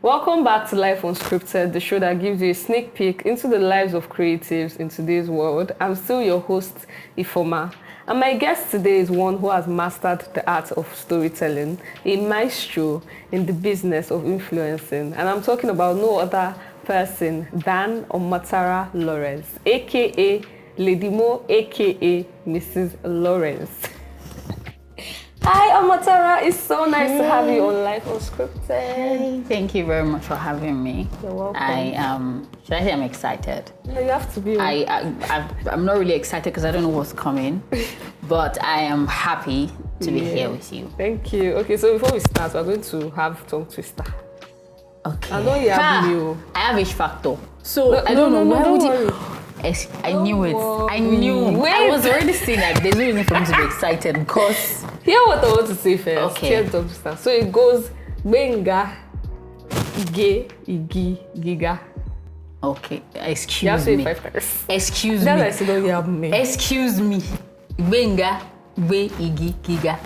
Welcome back to Life Unscripted, the show that gives you a sneak peek into the lives of creatives in today's world. I'm still your host, Ifoma. And my guest today is one who has mastered the art of storytelling, a maestro in the business of influencing. And I'm talking about no other person than Omotara Lawrence, aka Lady Mo, aka Mrs. Lawrence. Hi, Omotara. It's so nice to have you on Life Unscripted. Hey, thank you very much for having me. You're welcome. Should I say I'm excited? Yeah, you have to be. I'm not really excited because I don't know what's coming, but I am happy to be here with you. Thank you. Okay, so before we start, we're going to have tongue twister. Okay. I know you have you. I have H factor. So I don't know. Why would you? I knew it. I knew. Wait. I was already saying that there's no reason for me to be excited because. Hear what I want to say first. Okay. Hear the tongue twister. So it goes Benga, Ige, Igi, Giga. Okay. Excuse You have to say me. 5 times. Excuse That's me. why I said, don't you have me. Excuse me. Benga, Be, Igi, Giga.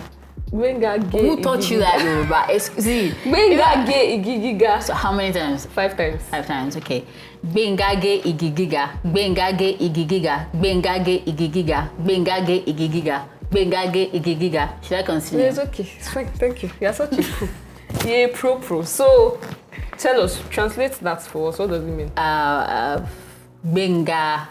Benga, Ge, Who taught Igi, you Giga. that, Yoruba? See. Benga, Ge, Igi, Giga. So how many times? 5 times. 5 times, okay. Bengage igigiga, bengage igigiga, bengage igigiga, bengage igigiga, bengage igigiga. Should I continue? It's okay. It's fine. Thank you. You're such a pro. Yeah, pro. So, tell us, translate that for us. What does it mean? Benga.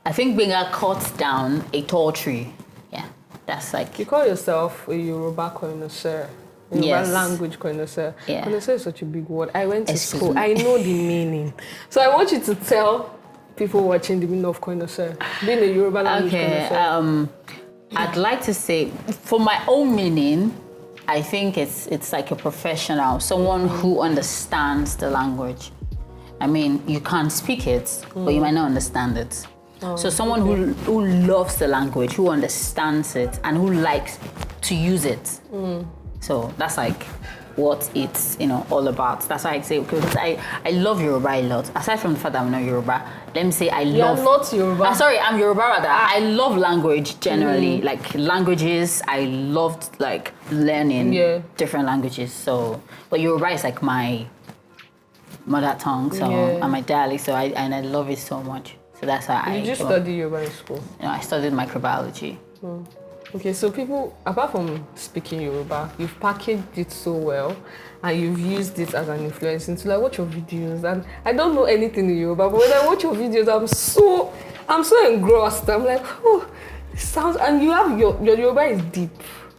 I think Benga cuts down a tall tree. Yeah, that's like. You call yourself a Yoruba connoisseur. Yoruba Yes. language connoisseur. Yeah. Connoisseur is such a big word. I went to Excuse school. me. I know the meaning. So I want you to tell people watching the meaning of connoisseur. Being a Yoruba language Okay. connoisseur. I'd like to say, for my own meaning, I think it's like a professional, someone who understands the language. I mean, you can't speak it, but you might not understand it. So someone who loves the language, who understands it, and who likes to use it. So that's like what it's all about. That's why I say, okay, because I love Yoruba a lot. Aside from the fact that I'm not Yoruba, let me say I love. You're not Yoruba. Sorry, I'm Yoruba rather. I love language generally, like languages. I loved like learning different languages. So, but Yoruba is like my mother tongue, so and my dialect. So I love it so much. So that's why Did you study Yoruba in school? I studied microbiology. Okay, so people, apart from speaking Yoruba, you've packaged it so well and you've used it as an influence into like watch your videos. And I don't know anything in Yoruba, but when I watch your videos, I'm so engrossed. I'm like, oh, it sounds, and you have your Yoruba is deep.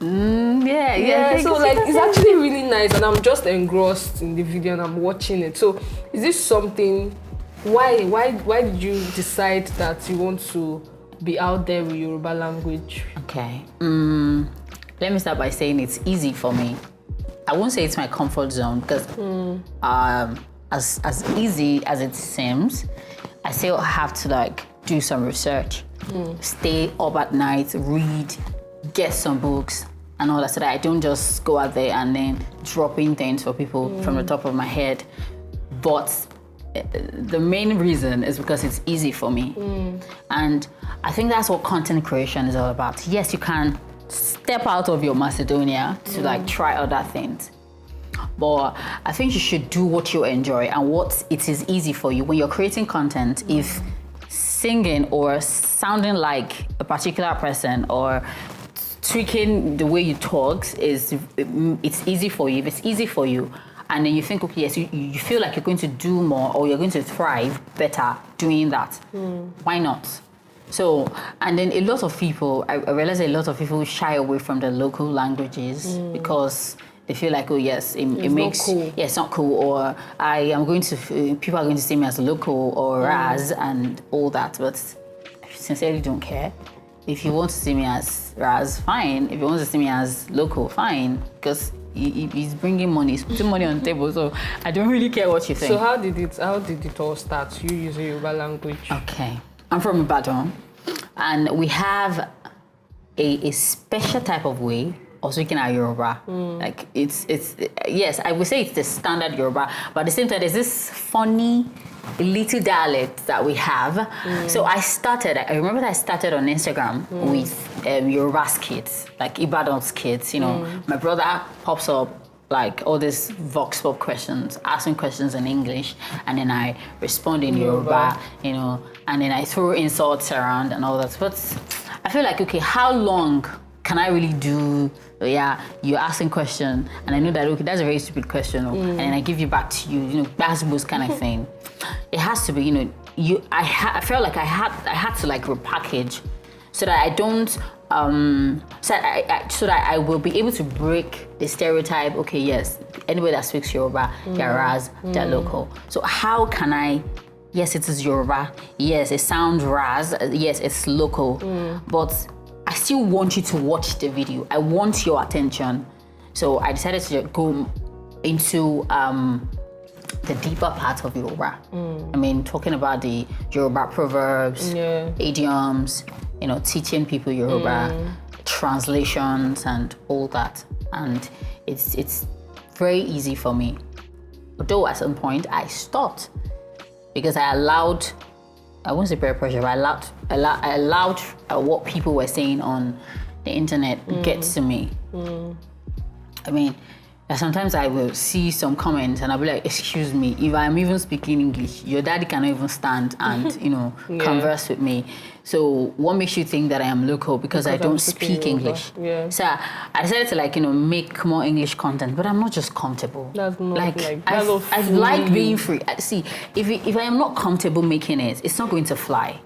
Yeah. So like it's actually really nice, and I'm just engrossed in the video and I'm watching it. So is this something? Why did you decide that you want to be out there with Yoruba language? Okay. Let me start by saying it's easy for me. I won't say it's my comfort zone because as easy as it seems, I still have to like do some research, stay up at night, read, get some books and all that, so that I don't just go out there and then drop in things for people from the top of my head. But the main reason is because it's easy for me. And I think that's what content creation is all about. Yes, you can step out of your Macedonia to like try other things. But I think you should do what you enjoy and what it is easy for you. When you're creating content, if singing or sounding like a particular person or tweaking the way you talk it's easy for you. If it's easy for you, and then you think, okay, yes, you feel like you're going to do more or you're going to thrive better doing that. Why not? So, and then a lot of people, I realize a lot of people shy away from the local languages because they feel like, oh yes, it makes, not cool. Yeah, it's not cool, or people are going to see me as local or Raz and all that, but I sincerely don't care. If you want to see me as Raz, fine. If you want to see me as local, fine, because he's bringing money, he's putting money on the table, so I don't really care what you think. So how did it all start? You using Yoruba language? Okay, I'm from Ibadan, and we have a special type of way of speaking our Yoruba. Like it's yes, I would say it's the standard Yoruba, but at the same time, there's this funny little dialect that we have. So I remember that I started on Instagram with Yoruba's kids, like Ibadan's kids. My brother pops up like all these vox pop questions, asking questions in English, and then I respond in Yoruba, you know, and then I throw insults around and all that. But I feel like, okay, how long can I really do? Yeah, you're asking question, and I know that, okay, that's a very stupid question, and then I give you back to you, you know, that's most kind of thing. It has to be, you know, I felt like I had to like repackage so that I don't so that I will be able to break the stereotype. Okay, yes, anybody that speaks Yoruba, they're Raz, they're local. So how can I? Yes, it is Yoruba. Yes, it sounds Raz. Yes, it's local, but I still want you to watch the video. I want your attention. So I decided to go into the deeper part of Yoruba. I mean, talking about the Yoruba proverbs, idioms, you know, teaching people Yoruba, translations and all that. And it's very easy for me. Although at some point I stopped because I allowed, I won't say peer pressure, but I allowed what people were saying on the internet get to me. I mean, sometimes I will see some comments and I'll be like, excuse me, if I'm even speaking English, your daddy cannot even stand and, you know, converse with me. So what makes you think that I am local? Because I don't speak English. So I decided to, like, you know, make more English content, but I'm not just comfortable. That's not like I like being free. See, if I am not comfortable making it, it's not going to fly.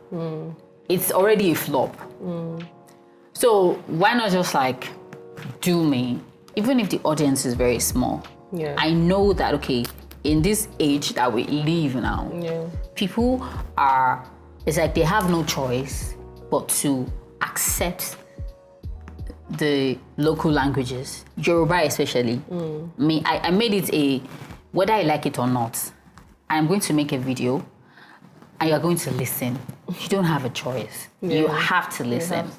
It's already a flop. So why not just like do me? Even if the audience is very small, I know that, okay, in this age that we live now, people are, it's like they have no choice but to accept the local languages, Yoruba especially. I made it whether I like it or not, I'm going to make a video and you're going to listen. You don't have a choice. You have to listen.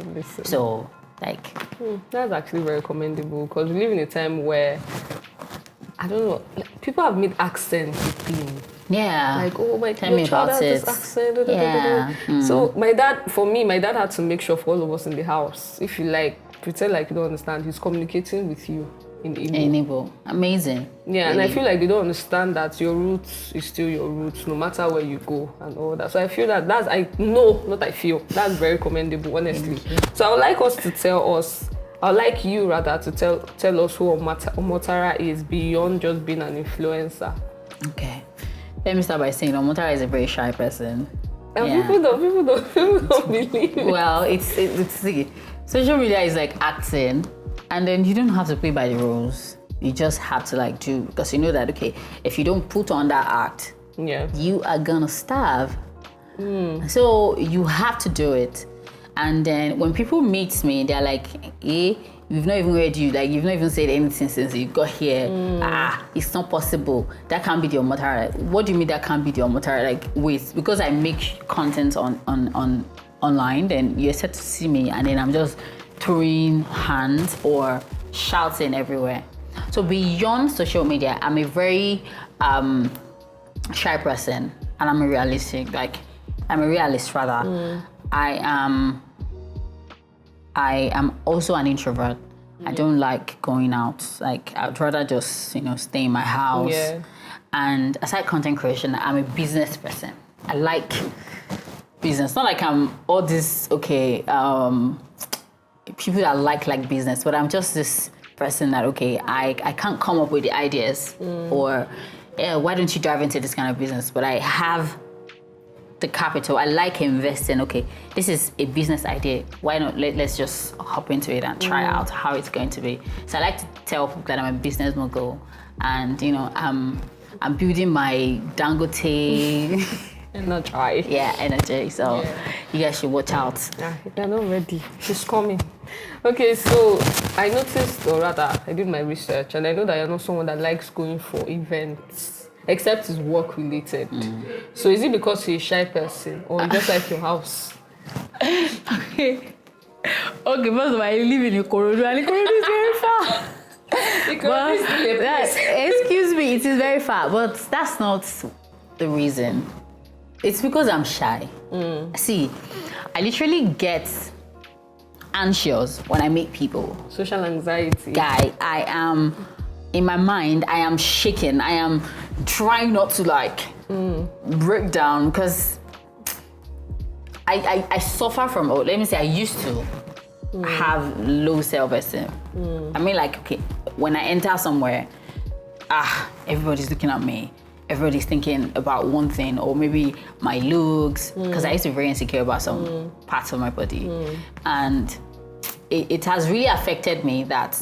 So, like, that's actually very commendable because we live in a time where, I don't know, like, people have made accent a thing. Like, oh, my tell me about it. This accent. So my dad had to make sure for all of us in the house, if you like, pretend like you don't understand, he's communicating with you in Igbo. Amazing. Really. And I feel like they don't understand that your roots is still your roots, no matter where you go and all that. So I feel that that's very commendable, honestly. So I would like you to tell us who Omotara is beyond just being an influencer. Okay. Let me start by saying Omotara is a very shy person. And people don't believe it. Well, it's social media is like acting. And then you don't have to play by the rules. You just have to like do, because you know that, okay, if you don't put on that act, you are gonna starve. So you have to do it. And then when people meet me, they're like, we've not even heard you, like you've not even said anything since you got here. It's not possible. That can't be the Omotara. What do you mean that can't be the Omotara? Like, wait, because I make content on online, then you expect to see me and then I'm just throwing hands or shouting everywhere. So beyond social media, I'm a very shy person and I'm a realist rather. I am also an introvert. I don't like going out. Like, I'd rather just, you know, stay in my house. And aside content creation, I'm a business person. I like business. Not like I'm all this, people that like business, but I'm just this person that, okay, I can't come up with the ideas or why don't you dive into this kind of business? But I have the capital. I like investing. Okay, this is a business idea. Why not let's just hop into it and try out how it's going to be. So I like to tell people that I'm a business mogul and, you know, I'm building my Dangote energy. So you guys should watch out. They're not ready. She's coming. Okay, so I noticed, or rather, I did my research, and I know that you're not someone that likes going for events, except it's work related. So is it because you're a shy person, or you just like your house? Okay, first of all, I live in Ikorodu, and Ikorodu is very far. Excuse me, it is very far, but that's not the reason. It's because I'm shy. See, I literally get anxious when I meet people. Social anxiety. Guy, I am in my mind, I am shaking. I am trying not to like break down because I suffer from, let me say, I used to have low self-esteem. I mean, like, okay, when I enter somewhere, everybody's looking at me. Everybody's thinking about one thing, or maybe my looks, because I used to be very insecure about some parts of my body. And it has really affected me that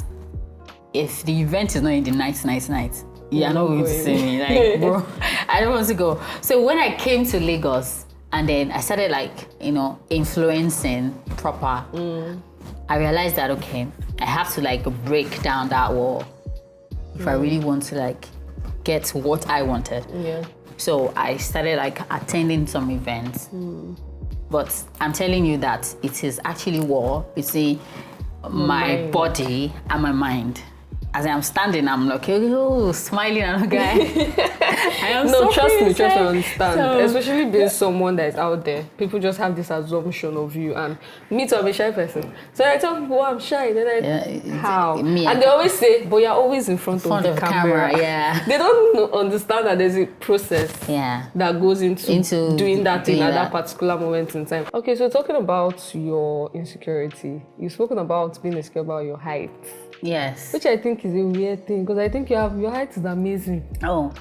if the event is not in the night, you're not going to see me. Like, bro, I don't want to go. So when I came to Lagos and then I started like, influencing proper, I realized that, okay, I have to like break down that wall if I really want to like get what I wanted. Yeah. So I started like attending some events. But I'm telling you that it is actually war between my body and my mind. As I'm standing, I'm like, smiling at a guy. I am no, so trust me, princess. understand. So, Especially being someone that is out there, people just have this assumption of you. And me too, I'm a shy person. So I tell people, I'm shy. Then how? And they always say, but you're always in front of the camera. Yeah. They don't understand that there's a process that goes into doing that thing at that particular moment in time. Okay, so talking about your insecurity, you've spoken about being insecure about your height. Yes. Which I think is a weird thing, because I think your height is amazing. Oh.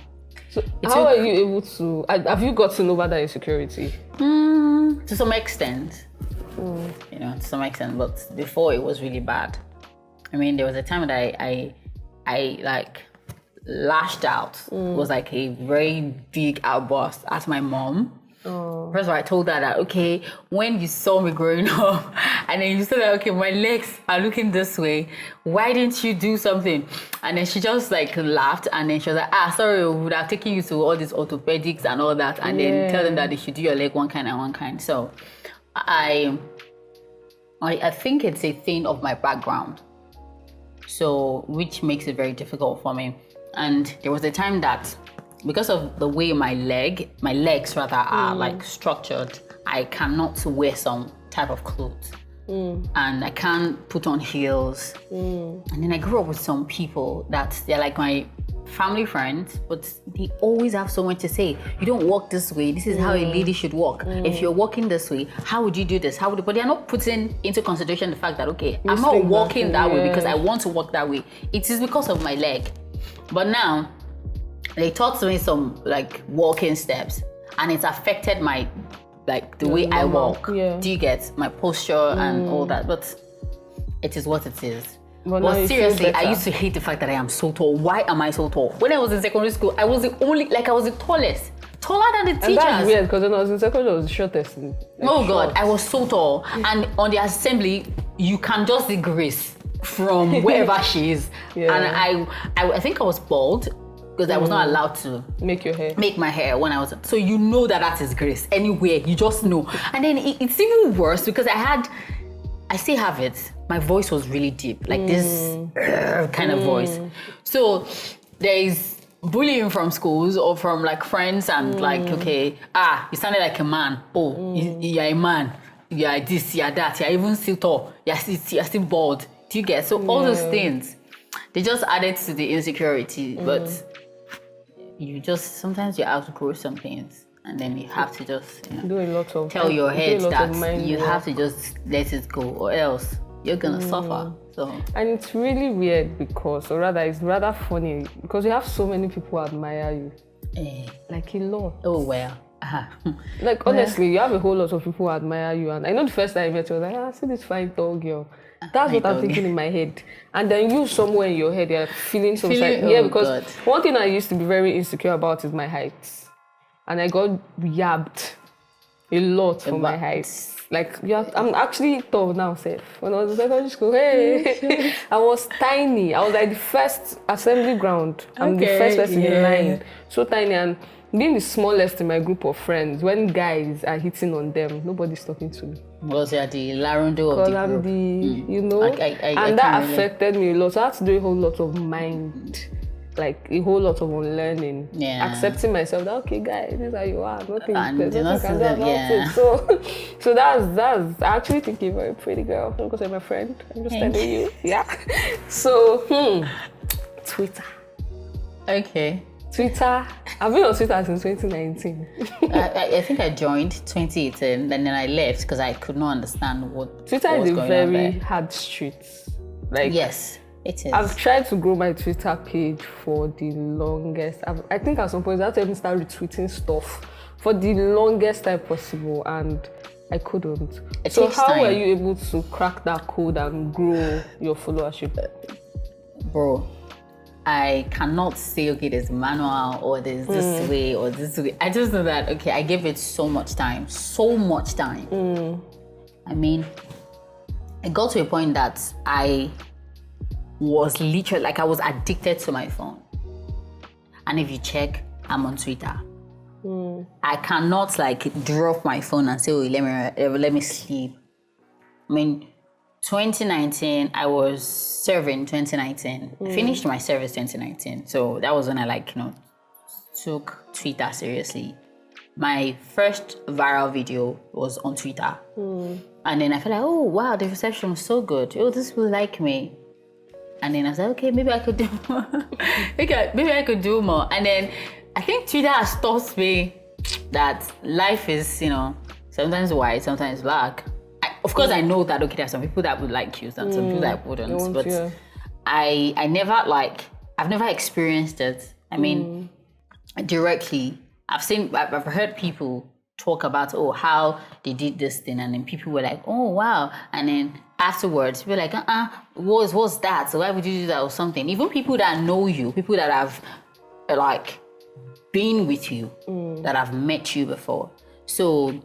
So how are you able to, have you gotten over that insecurity? To some extent. To some extent, but before it was really bad. I mean, there was a time that I like lashed out. It was like a very big outburst at my mom. First of all, I told her that, okay, when you saw me growing up, and then you said that, okay, my legs are looking this way, why didn't you do something? And then she just like laughed, and then she was like, sorry, we would have taken you to all these orthopedics and all that, and then tell them that they should do your leg one kind and one kind. So I think it's a thing of my background, so which makes it very difficult for me. And there was a time that, because of the way my legs are like structured, I cannot wear some type of clothes. And I can't put on heels. And then I grew up with some people that they're like my family friends, but they always have so much to say. You don't walk this way. This is how a lady should walk. If you're walking this way, how would you do this? But they're not putting into consideration the fact that, okay, I'm not walking that way because I want to walk that way. It is because of my leg. But now, they taught me some like walking steps, and it's affected my the way I walk. Do you get my posture and all that? But it is what it is. But seriously, I used to hate the fact that I am so tall. Why am I so tall? When I was in secondary school, I was the tallest. Taller than the teachers. And that's weird, because when I was in secondary, I was the shortest. God, I was so tall. And on the assembly, you can just see Grace from wherever she is. And I think I was bald, because I was not allowed to make my hair when I was, so you know that is Grace anywhere, you just know. And then it's even worse because I still have it. My voice was really deep, like this kind of voice. So there is bullying from schools or from like friends and like, okay, you sounded like a man. You're a man. You're this, you're that. You're even still tall. You're still bald. Do you get? So all those things, they just added to the insecurity, but sometimes you outgrow some things, and then you have to just do a lot of tell your head that you have to just let it go, or else you're gonna suffer. So, and it's really weird because, or rather, it's rather funny because you have so many people admire you, like a lot. Oh well. Like honestly, you have a whole lot of people who admire you, and I know the first time I met you, I was like, I see this fine tall girl. That's what I'm thinking in my head. And then you somewhere in your head, you're feeling some because one thing I used to be very insecure about is my height. And I got yabbed a lot for my height. Like, I'm actually tall now, safe. When I was in secondary school, I was tiny. I was like the first assembly ground. I'm the first person in line. So tiny, and being the smallest in my group of friends, when guys are hitting on them, nobody's talking to me. Was you the Larundo of the group? I'm and that affected me a lot. So I had to do a whole lot of mind, like a whole lot of unlearning, accepting myself that, okay, guys, this is how you are, nothing I can do about it. So that's I actually think you're a very pretty girl, because I'm a friend. I'm just telling you. So Twitter. Okay. Twitter. I've been on Twitter since 2019. I think I joined 2018, and then I left because I could not understand what Twitter was is a going on very there. hard street. Like, Yes, it is. I've tried to grow my Twitter page for the longest. I think at some point I had to even start retweeting stuff for the longest time possible, and I couldn't. So takes how time. were you able to crack that code and grow your followership? Bro, I cannot say, okay, there's manual or there's this way or this way. I just know that, okay, I gave it so much time. I mean, it got to a point that I was literally, like, I was addicted to my phone. And if you check, I'm on Twitter. I cannot, like, drop my phone and say, oh, let me sleep. I mean, 2019, I was serving 2019. I finished my service 2019. So that was when I, like, took Twitter seriously. My first viral video was on Twitter. And then I felt like, oh, wow, the reception was so good. Oh, this will like me. And then I said, okay, maybe I could do more. maybe I could do more. And then I think Twitter has taught me that life is, sometimes white, sometimes black. Of course, I know that, okay, there are some people that would like you, and some people that wouldn't. But yeah. I've never experienced it. I mean, directly. I've heard people talk about, how they did this thing, and then people were like, oh, wow. And then afterwards, people were like, what's that? So why would you do that or something? Even people that know you, people that have, like, been with you, that have met you before. So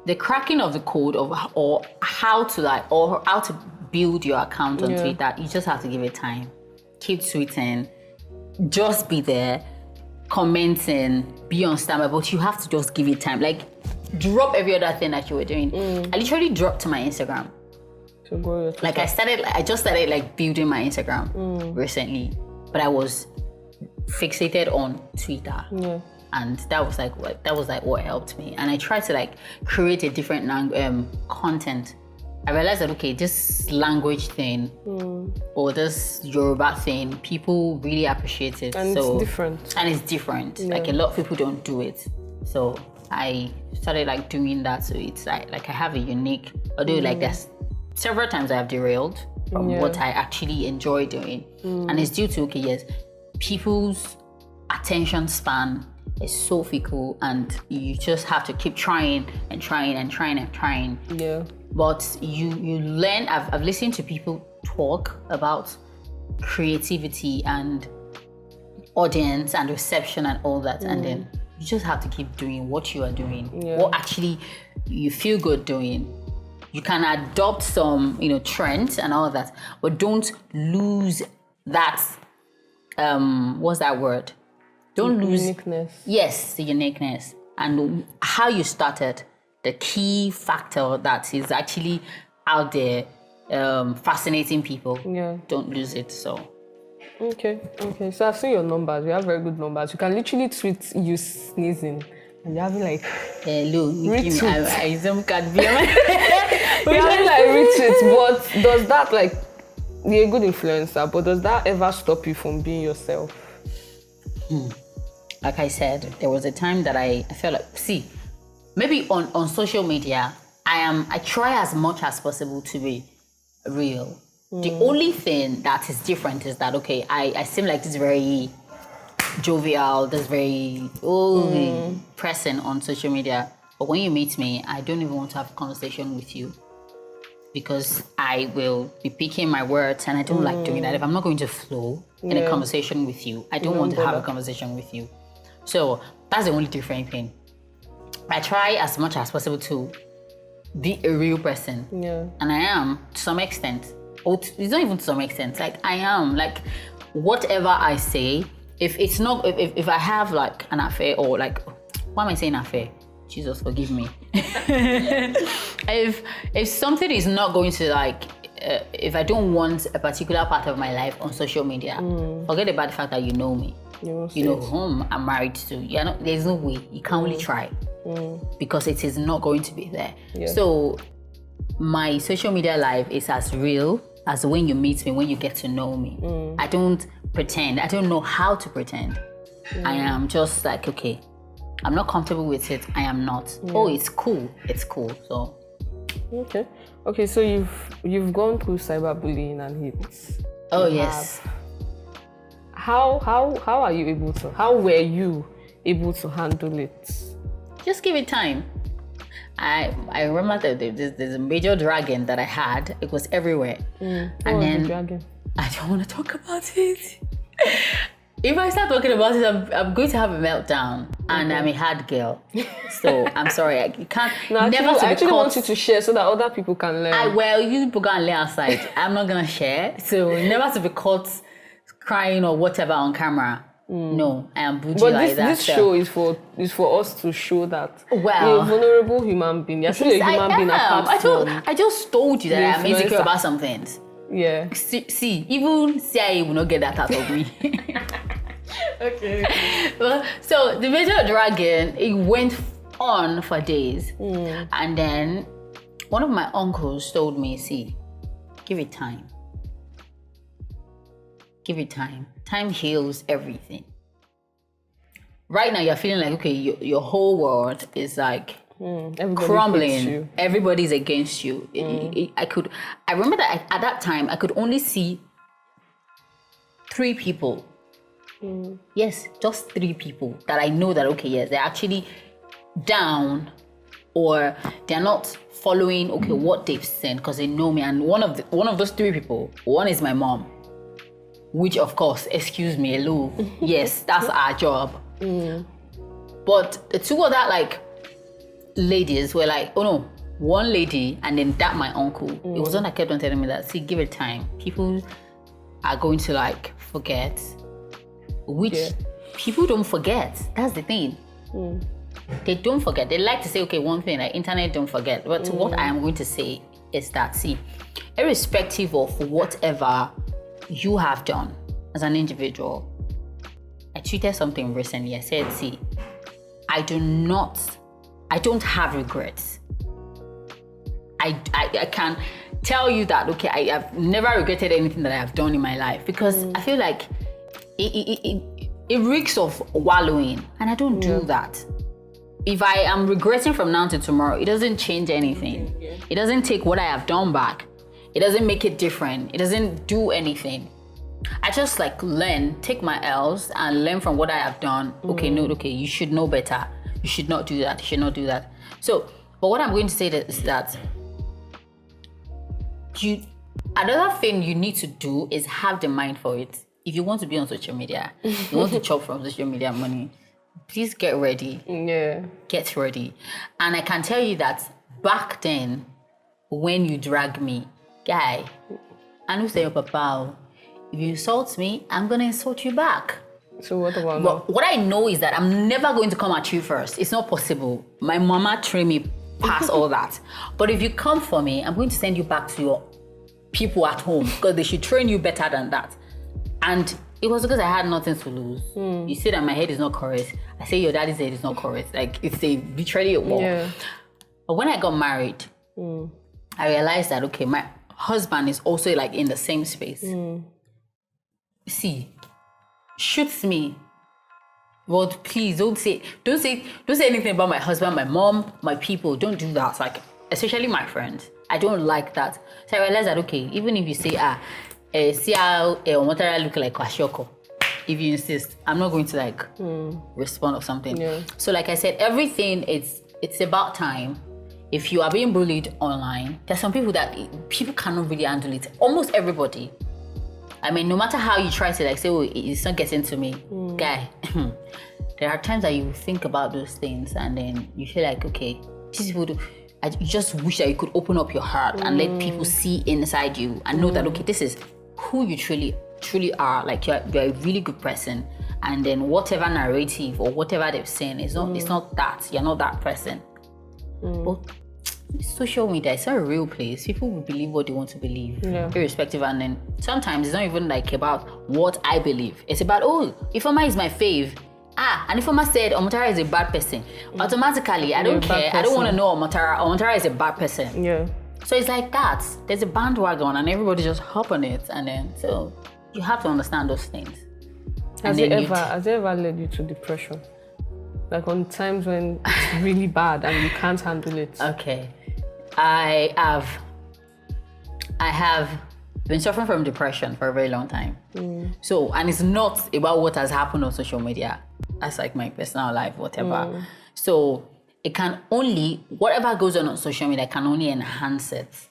the cracking of the code or how to build your account on Twitter, you just have to give it time. Keep tweeting, just be there, commenting, be on standby, but you have to just give it time. Like, drop every other thing that you were doing. I literally dropped to my Instagram. To grow your Twitter. Like, I just started like building my Instagram recently, but I was fixated on Twitter. Yeah. And that was like what helped me. And I tried to, like, create a different content. I realized that, okay, this language thing or this Yoruba thing, people really appreciate it. And it's different. And it's different. Yeah. Like, a lot of people don't do it. So I started, like, doing that. So it's like I have a unique, although like there's several times I have derailed from what I actually enjoy doing. And it's due to, okay, yes, people's attention span is so fickle, and you just have to keep trying and trying and trying and trying. Yeah. But you learn. I've listened to people talk about creativity and audience and reception and all that, and then you just have to keep doing what you are doing. What actually you feel good doing. You can adopt some, trends and all of that, but don't lose that. What's that word? Don't lose uniqueness. Yes, the uniqueness and how you started. The key factor that is actually out there, fascinating people. Yeah. Don't lose it. So. Okay. So I've seen your numbers. You have very good numbers. You can literally tweet you sneezing, and you're having like hello. I zoom can't be. You're having like retweets, but does that, like, you're a good influencer, but does that ever stop you from being yourself? Like I said, there was a time that I felt like, maybe on social media, I try as much as possible to be real. The only thing that is different is that, okay, I seem like this very jovial, this very person on social media. But when you meet me, I don't even want to have a conversation with you, because I will be picking my words, and I don't like doing that. If I'm not going to flow in a conversation with you, I don't want to have a conversation with you. So that's the only different thing. I try as much as possible to be a real person. Yeah. And I am, to some extent. It's not even to some extent. Like, I am. Like, whatever I say, if I have, like, an affair, or, like, why am I saying affair? Jesus, forgive me. If something is not going to, like, if I don't want a particular part of my life on social media, forget about the fact that you know me. You know whom I'm married to. There's no way. You can only try, because it is not going to be there. Yeah. So my social media life is as real as when you meet me, when you get to know me. I don't pretend. I don't know how to pretend. I am just like, okay, I'm not comfortable with it. I am not. Oh, it's cool. It's cool. So. Okay. So you've gone through cyberbullying and hate. Oh yes. How are you able to? How were you able to handle it? Just give it time. I remember that there's a major dragon that I had. It was everywhere. And then the dragon? I don't want to talk about it. If I start talking about it, I'm going to have a meltdown, and I'm a hard girl. So I'm sorry, you can't. No, I actually want you to share so that other people can learn. Well, you people can learn outside. I'm not gonna share. So never to be caught crying or whatever on camera. No, I am bougie like that. But this show is for us to show that you're a vulnerable human being. You're still a human being apart from. I just told you that I'm insecure about some things. Yeah. See, even CIA will not get that out of me. Okay. Well, so the major dragon, it went on for days. And then one of my uncles told me, see, give it time. Give it time. Time heals everything. Right now, you're feeling like, okay, your whole world is like crumbling. Everybody's against you. I remember that at that time, I could only see 3 people. Yes, just 3 people that I know that, okay, yes, they're actually down or they're not following, okay, what they've sent because they know me. And one of those 3 people, one is my mom, which of course, excuse me, hello, yes, that's our job. But the 2 other like ladies were like, oh no, one lady and then that my uncle. It was one that kept on telling me that, see, give it time. People are going to like forget. Which people don't forget. That's the thing. They don't forget. They like to say, okay, one thing, like internet don't forget. But what I am going to say is that, see, irrespective of whatever you have done as an individual, I tweeted something recently. I said, see, I don't have regrets. I can tell you that, okay, I have never regretted anything that I have done in my life because I feel like it reeks of wallowing, and I don't do that. If I am regretting from now to tomorrow, it doesn't change anything. It doesn't take what I have done back. It doesn't make it different. It doesn't do anything. I just like learn, take my L's and learn from what I have done. Okay, you should know better. You should not do that. You should not do that. So, but what I'm going to say is that another thing you need to do is have the mind for it. If you want to be on social media, you want to chop from social media money, please get ready. Yeah. Get ready. And I can tell you that back then, when you drag me, guy, I know say your papa, if you insult me, I'm going to insult you back. So what about now? What I know is that I'm never going to come at you first. It's not possible. My mama trained me past all that. But if you come for me, I'm going to send you back to your people at home because they should train you better than that. And it was because I had nothing to lose. You say that my head is not correct. I say your daddy's head is not correct. Like it's literally a war. Yeah. But when I got married, I realized that, okay, my husband is also like in the same space. See, shoots me. But please don't say anything about my husband, my mom, my people. Don't do that. Like, especially my friends. I don't like that. So I realized that, okay, even if you say, see how Omotara look like Kwashioko. If you insist, I'm not going to like respond or something. Yeah. So like I said, everything it's about time. If you are being bullied online, there's some people that people cannot really handle it. Almost everybody. I mean, no matter how you try to like say, oh, it's not getting to me, guy. There are times that you think about those things and then you feel like, okay, these people do. You just wish that you could open up your heart and let people see inside you and know that, okay, this is who you truly are. Like you're a really good person, and then whatever narrative or whatever they've seen is not it's not that you're not that person. But social media, it's not a real place. People will believe what they want to believe, irrespective. And then sometimes it's not even like about what I believe. It's about, oh, Ifeoma is my fave. And Ifeoma said Omotara is a bad person. Automatically, I don't care. I don't want to know Omotara. Omotara is a bad person. Yeah. So it's like that. There's a bandwagon and everybody just hop on it. And then, so you have to understand those things. Has it ever led you to depression? Like on times when it's really bad and you can't handle it? Okay. I have been suffering from depression for a very long time. So, and it's not about what has happened on social media. That's like my personal life, whatever. So it can only, whatever goes on social media can only enhance it.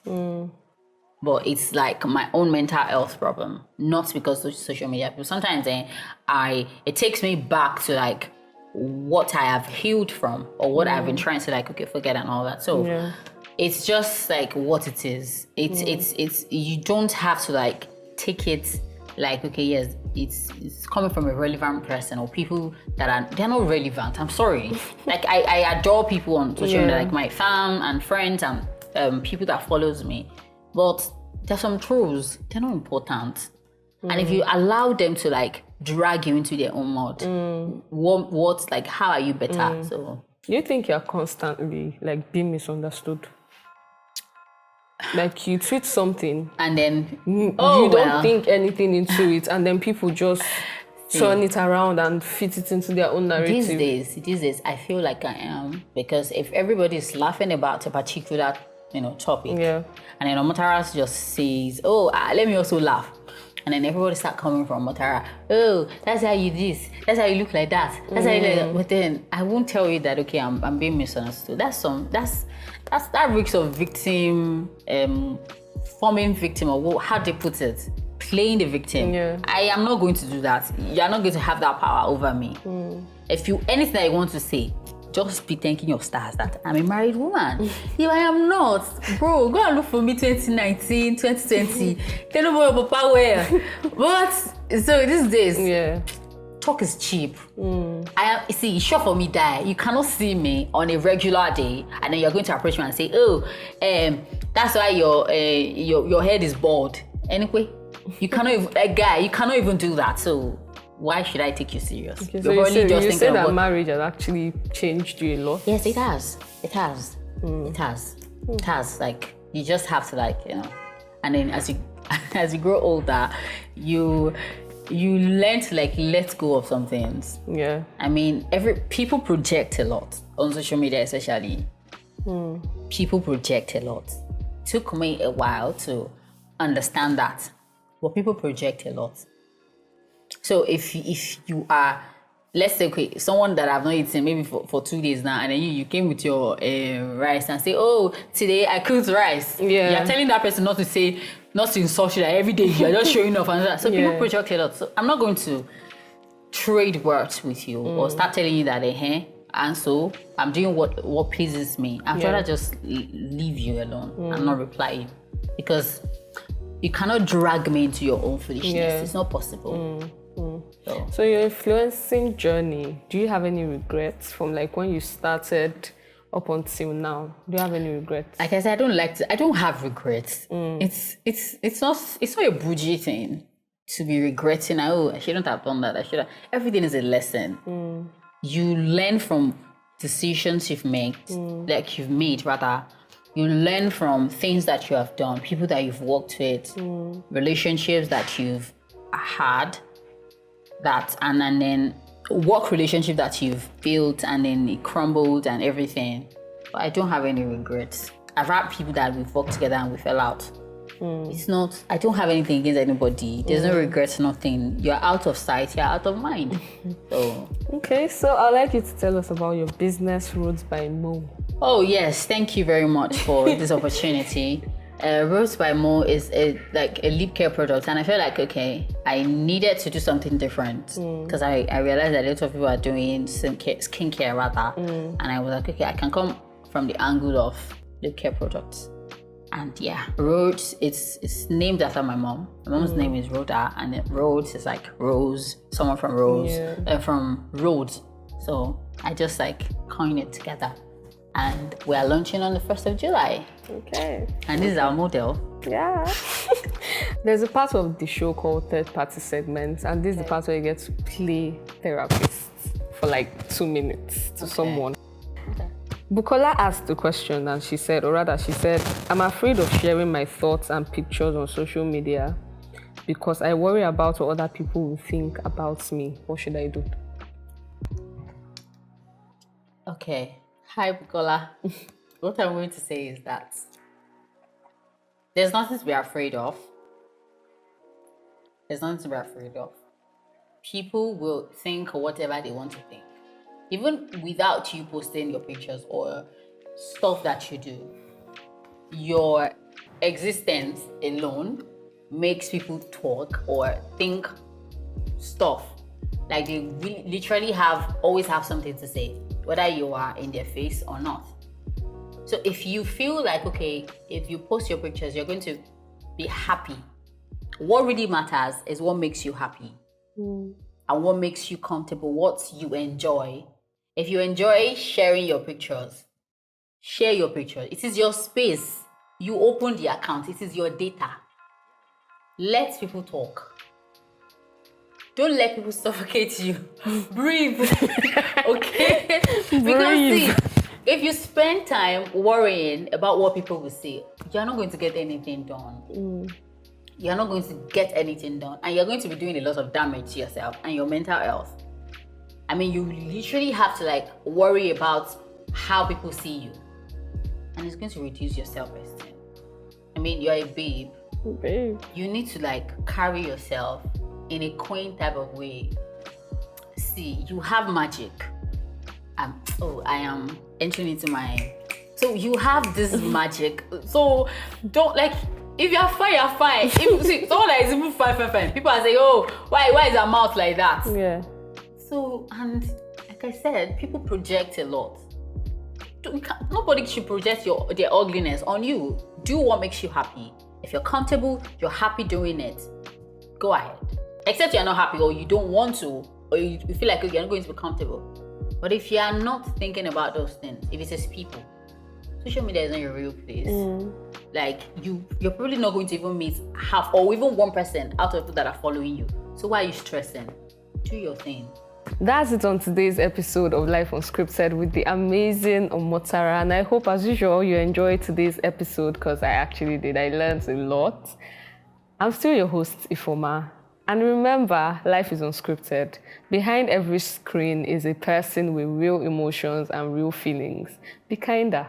But it's like my own mental health problem, not because of social media. But sometimes it takes me back to like what I have healed from or what I've been trying to like, okay, forget and all that. So it's just like what it is. It's you don't have to like take it like, okay, yes, it's coming from a relevant person or people that they're not relevant. I'm sorry. Like I adore people on social media, like my fam and friends and people that follows me. But there's some truths, they're not important. And if you allow them to like drag you into their own mud, what's like, how are you better? So you think you're constantly like being misunderstood? Like you tweet something and then you don't think anything into it, and then people just turn it around and fit it into their own narrative. These days I feel like I am, because if everybody is laughing about a particular topic, and then Omotara just says, let me also laugh, and then everybody start coming from Omotara, that's how you this, that's how you look like that, that's how you like that. But then I won't tell you that, okay, I'm being misunderstood. That reeks of victim, forming victim, or how they put it, playing the victim. I am not going to do that. You're not going to have that power over me. If anything that you want to say, just be thanking your stars that I'm a married woman. If I am not, bro, go and look for me 2019, 2020. Tell me about papa where. But so these days, talk is cheap. See, sure for me die. You cannot see me on a regular day and then you're going to approach me and say, that's why your head is bald. Anyway, you cannot even, a guy, you cannot even do that. So why should I take you serious? Okay, so you say that marriage has actually changed you a lot? Yes, it has. It has. It has. Like, you just have to like, and then as you grow older, you learn to like let go of some things. Yeah. I mean, people project a lot on social media, especially. People project a lot. It took me a while to understand that, but people project a lot. So if you are, let's say, okay, someone that I've not eaten maybe for 2 days now, and then you came with your rice and say, today I cooked rice. Yeah. You're telling that person not to insult you, that every day you're just showing off and that. So people project a lot. So I'm not going to trade words with you or start telling you that, and so I'm doing what pleases me. I'd rather just leave you alone and not reply you, because you cannot drag me into your own foolishness. It's not possible. So your influencing journey, do you have any regrets from like when you started up until now? Do you have any regrets? Like I said, I don't have regrets. It's not a bougie thing to be regretting. I shouldn't have done that. Everything is a lesson. You learn from decisions you've made, rather. You learn from things that you have done, people that you've worked with, relationships that you've had, and then work relationship that you've built and then it crumbled and everything. But I don't have any regrets. I've had people that we've worked together and we fell out. I don't have anything against anybody. There's no regrets, nothing. You're out of sight, you're out of mind. Okay, so I'd like you to tell us about your business, Rhodes by Mo. Oh yes, thank you very much for this opportunity. Rhodes by Mo is a lip care product, and I feel like, okay, I needed to do something different because I realized that a lot of people are doing skincare rather, and I was like, okay, I can come from the angle of lip care products. And Rhodes, it's named after my mom. My mom's name is Rhoda, and Rhodes is like Rose, someone from from Rhodes. So I just like coined it together. And we are launching on the 1st of July. Okay. And this is our model. Yeah. There's a part of the show called Third Party Segments, and this is the part where you get to play therapist for like 2 minutes to someone. Okay. Bukola asked the question and she said, I'm afraid of sharing my thoughts and pictures on social media. because I worry about what other people will think about me. What should I do? Okay. Hi, Bukola. What I'm going to say is that there's nothing to be afraid of. There's nothing to be afraid of. People will think whatever they want to think. Even without you posting your pictures or stuff that you do, your existence alone makes people talk or think stuff. Like they literally always have something to say, whether you are in their face or not. So if you feel like, okay, if you post your pictures, you're going to be happy. What really matters is what makes you happy and what makes you comfortable, what you enjoy. If you enjoy sharing your pictures, share your pictures. It is your space. You open the account. It is your data. Let people talk. Don't let people suffocate you. Breathe. Okay? Because see, if you spend time worrying about what people will say, you're not going to get anything done. You're not going to get anything done. And you're going to be doing a lot of damage to yourself and your mental health. I mean, you literally have to like worry about how people see you. And it's going to reduce your self-esteem. I mean, you're a babe. Babe. You need to like carry yourself in a quaint type of way. See, you have magic. I am entering into my... So you have this magic. So don't like... If you're fine, you're fine. If see, someone that is even fine. People are saying, oh, why is her mouth like that? Yeah. So, and like I said, people project a lot. Nobody should project their ugliness on you. Do what makes you happy. If you're comfortable, you're happy doing it, go ahead. Except you're not happy or you don't want to, or you feel like you're not going to be comfortable. But if you are not thinking about those things, if it's just people, social media is not your real place. Like you're probably not going to even meet half or even 1% out of people that are following you. So why are you stressing? Do your thing. That's it on today's episode of Life Unscripted with the amazing Omotara. And I hope, as usual, you enjoyed today's episode because I actually did. I learned a lot. I'm still your host, Ifoma. And remember, life is unscripted. Behind every screen is a person with real emotions and real feelings. Be kinder.